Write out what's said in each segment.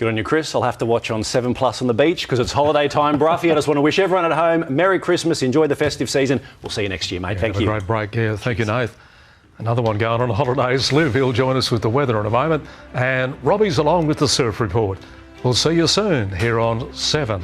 Good on you, Chris. I'll have to watch on 7plus on the beach because it's holiday time, Brough. I just want to wish everyone at home Merry Christmas. Enjoy the festive season. We'll see you next year, mate. Thank you. Have a great break. Yeah, thank you, Nath. Another one going on holidays. Livio will join us with the weather in a moment. And Robbie's along with the surf report. We'll see you soon here on 7.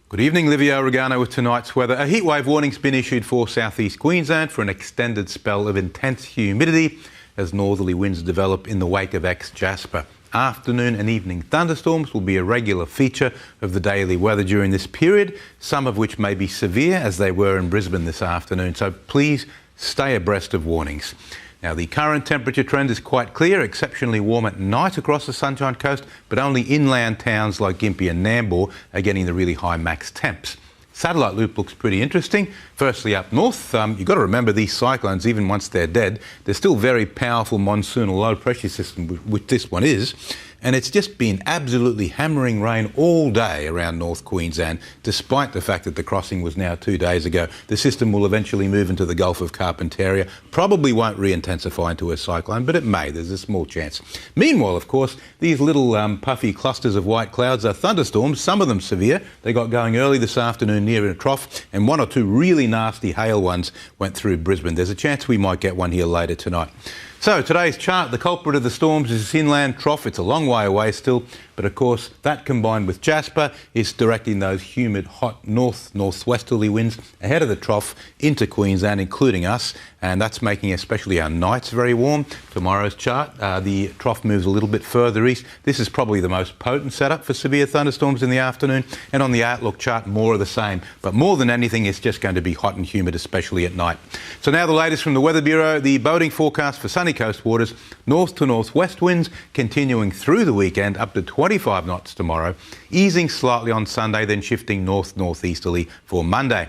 Good evening, Livio, Regano with tonight's weather. A heatwave warning's been issued for southeast Queensland for an extended spell of intense humidity as northerly winds develop in the wake of ex-Jasper. Afternoon and evening thunderstorms will be a regular feature of the daily weather during this period, some of which may be severe as they were in Brisbane this afternoon, so please stay abreast of warnings. Now, the current temperature trend is quite clear, exceptionally warm at night across the Sunshine Coast, but only inland towns like Gympie and Nambour are getting the really high max temps. Satellite loop looks pretty interesting. Firstly, up north, you've got to remember these cyclones, even once they're dead, they're still very powerful monsoonal low pressure system, which this one is. And it's just been absolutely hammering rain all day around North Queensland, despite the fact that the crossing was now 2 days ago. The system will eventually move into the Gulf of Carpentaria. Probably won't re-intensify into a cyclone, but it may. There's a small chance. Meanwhile, of course, these little puffy clusters of white clouds are thunderstorms, some of them severe. They got going early this afternoon near a trough, and 1 or 2 really nasty hail ones went through Brisbane. There's a chance we might get one here later tonight. So today's chart, the culprit of the storms is this inland trough. It's a long way away still, but of course that combined with Jasper is directing those humid, hot northwesterly winds ahead of the trough into Queensland, including us, and that's making especially our nights very warm. Tomorrow's chart, the trough moves a little bit further east. This is probably the most potent setup for severe thunderstorms in the afternoon, and on the outlook chart, more of the same. But more than anything, it's just going to be hot and humid, especially at night. So now the latest from the Weather Bureau, the boating forecast for sunny coast waters, north to northwest winds continuing through the weekend up to 25 knots tomorrow, easing slightly on Sunday, then shifting north-northeasterly for Monday.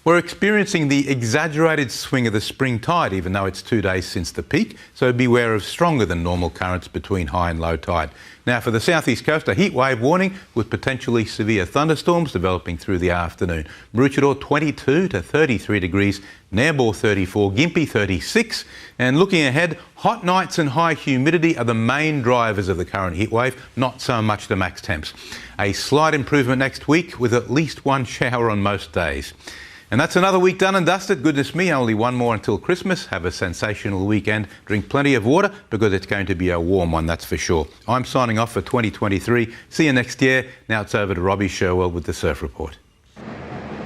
We're experiencing the exaggerated swing of the spring tide, even though it's 2 days since the peak, so beware of stronger than normal currents between high and low tide. Now for the southeast coast, a heat wave warning with potentially severe thunderstorms developing through the afternoon. Maroochydore 22 to 33 degrees, Nambour 34, Gympie 36, and looking ahead, hot nights and high humidity are the main drivers of the current heat wave, not so much the max temps. A slight improvement next week with at least 1 shower on most days. And that's another week done and dusted. Goodness me, only 1 more until Christmas. Have a sensational weekend. Drink plenty of water because it's going to be a warm one, that's for sure. I'm signing off for 2023. See you next year. Now it's over to Robbie Sherwell with the Surf Report.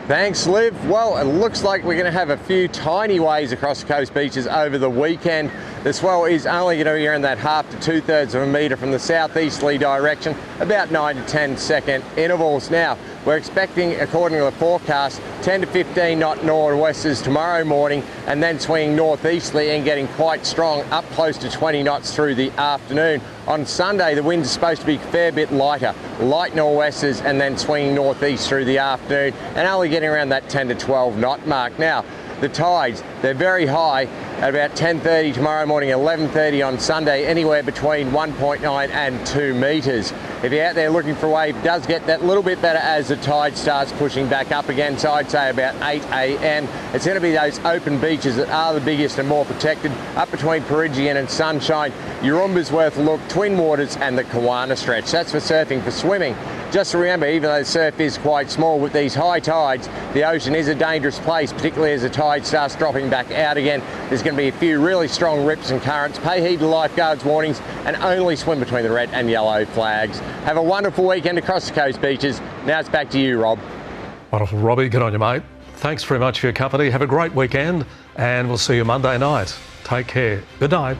Thanks, Liv. Well, it looks like we're going to have a few tiny waves across the coast beaches over the weekend. The swell is only going to be around that 1/2 to 2/3 of a metre from the southeasterly direction, about 9 to 10 second intervals. Now, we're expecting, according to the forecast, 10 to 15 knot nor'westers tomorrow morning and then swinging northeasterly and getting quite strong, up close to 20 knots through the afternoon. On Sunday, the winds are supposed to be a fair bit lighter, light nor'westers and then swinging northeast through the afternoon and only getting around that 10 to 12 knot mark. Now, the tides, they're very high at about 10:30 tomorrow morning, 11:30 on Sunday, anywhere between 1.9 and 2 metres. If you're out there looking for a wave, it does get that little bit better as the tide starts pushing back up again. So I'd say about 8 a.m. It's going to be those open beaches that are the biggest and more protected, up between Peregian and Sunshine, Urumba's worth a look, Twin Waters and the Kawana stretch. That's for surfing. For swimming, just remember, even though the surf is quite small, with these high tides, the ocean is a dangerous place, particularly as the tide starts dropping back out again. There's going to be a few really strong rips and currents. Pay heed to lifeguards' warnings and only swim between the red and yellow flags. Have a wonderful weekend across the coast beaches. Now it's back to you, Rob. Wonderful, Robbie. Good on you, mate. Thanks very much for your company. Have a great weekend, and we'll see you Monday night. Take care. Good night.